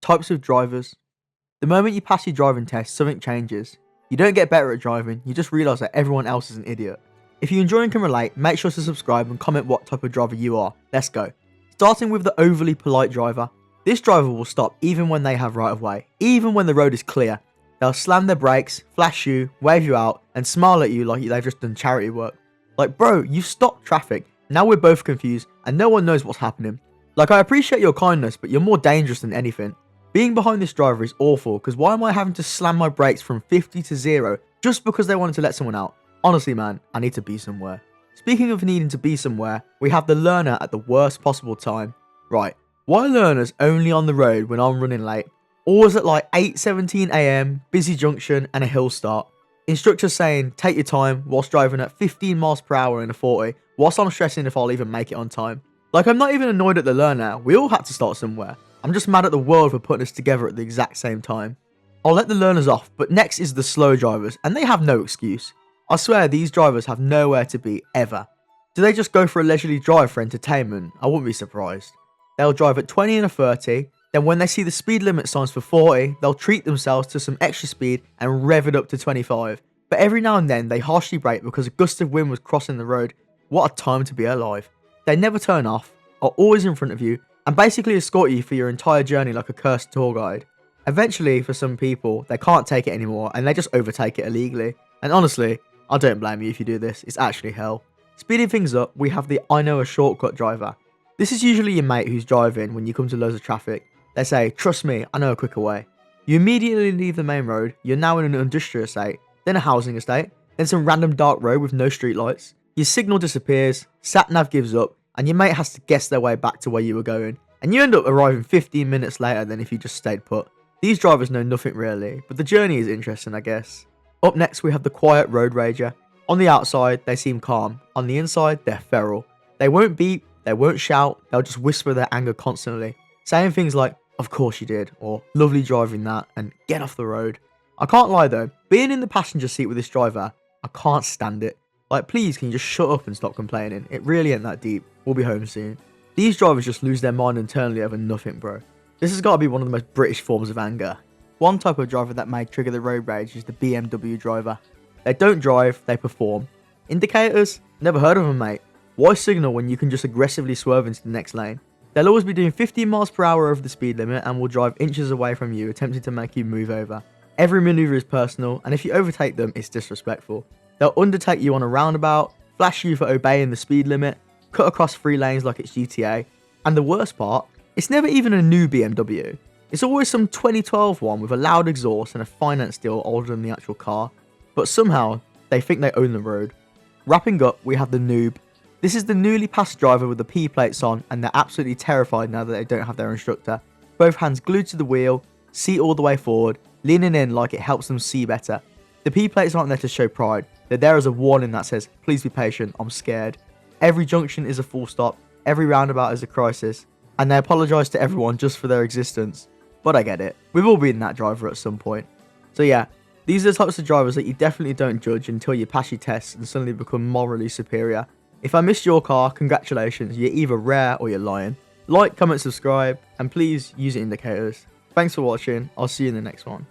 Types of drivers. The moment you pass your driving test, something changes. You don't get better at driving, you just realise that everyone else is an idiot. If you enjoy and can relate, make sure to subscribe and comment what type of driver you are. Let's go. Starting with the overly polite driver. This driver will stop even when they have right of way, even when the road is clear. They'll slam their brakes, flash you, wave you out, and smile at you like they've just done charity work. Like, bro, you stopped traffic. Now we're both confused and no one knows what's happening. Like, I appreciate your kindness, but you're more dangerous than anything. Being behind this driver is awful, because why am I having to slam my brakes from 50 to 0 just because they wanted to let someone out? Honestly, man, I need to be somewhere. Speaking of needing to be somewhere, we have the learner at the worst possible time. Right, why are learners only on the road when I'm running late? Always at like 8:17 AM, busy junction and a hill start. Instructors saying take your time whilst driving at 15 miles per hour in a 40, whilst I'm stressing if I'll even make it on time. Like, I'm not even annoyed at the learner, we all had to start somewhere. I'm just mad at the world for putting us together at the exact same time. I'll let the learners off, but next is the slow drivers, and they have no excuse. I swear these drivers have nowhere to be, ever. Do they just go for a leisurely drive for entertainment? I wouldn't be surprised. They'll drive at 20 and a 30, then when they see the speed limit signs for 40, they'll treat themselves to some extra speed and rev it up to 25. But every now and then they harshly brake because a gust of wind was crossing the road. What a time to be alive. They never turn off, are always in front of you, and basically escort you for your entire journey like a cursed tour guide. Eventually, for some people, they can't take it anymore and they just overtake it illegally. And honestly, I don't blame you if you do this, it's actually hell. Speeding things up, we have the I know a shortcut driver. This is usually your mate who's driving when you come to loads of traffic. They say, trust me, I know a quicker way. You immediately leave the main road, you're now in an industrial estate, then a housing estate, then some random dark road with no streetlights. Your signal disappears, sat-nav gives up, and your mate has to guess their way back to where you were going, and you end up arriving 15 minutes later than if you just stayed put. These drivers know nothing really, but the journey is interesting, I guess. Up next we have the quiet road rager. On the outside, they seem calm. On the inside, they're feral. They won't beep, they won't shout, they'll just whisper their anger constantly, saying things like, of course you did, or lovely driving that, and get off the road. I can't lie though, being in the passenger seat with this driver, I can't stand it. Like, please, can you just shut up and stop complaining? It really ain't that deep. We'll be home soon. These drivers just lose their mind internally over nothing, bro. This has got to be one of the most British forms of anger. One type of driver that may trigger the road rage is the BMW driver. They don't drive, they perform. Indicators? Never heard of them, mate. Why signal when you can just aggressively swerve into the next lane? They'll always be doing 15 miles per hour over the speed limit and will drive inches away from you, attempting to make you move over. Every manoeuvre is personal, and if you overtake them, it's disrespectful. They'll undertake you on a roundabout, flash you for obeying the speed limit, cut across 3 lanes like it's GTA, and the worst part, it's never even a new BMW. It's always some 2012 one with a loud exhaust and a finance deal older than the actual car, but somehow they think they own the road. Wrapping up, we have the noob. This is the newly passed driver with the P plates on, and they're absolutely terrified now that they don't have their instructor. Both hands glued to the wheel, seat all the way forward, leaning in like it helps them see better. The P plates aren't there to show pride, they're there as a warning that says, please be patient, I'm scared. Every junction is a full stop, every roundabout is a crisis, and they apologise to everyone just for their existence. But I get it, we've all been that driver at some point. So yeah, these are the types of drivers that you definitely don't judge until you pass your tests and suddenly become morally superior. If I missed your car, congratulations, you're either rare or you're lying. Like, comment, subscribe, and please use indicators. Thanks for watching, I'll see you in the next one.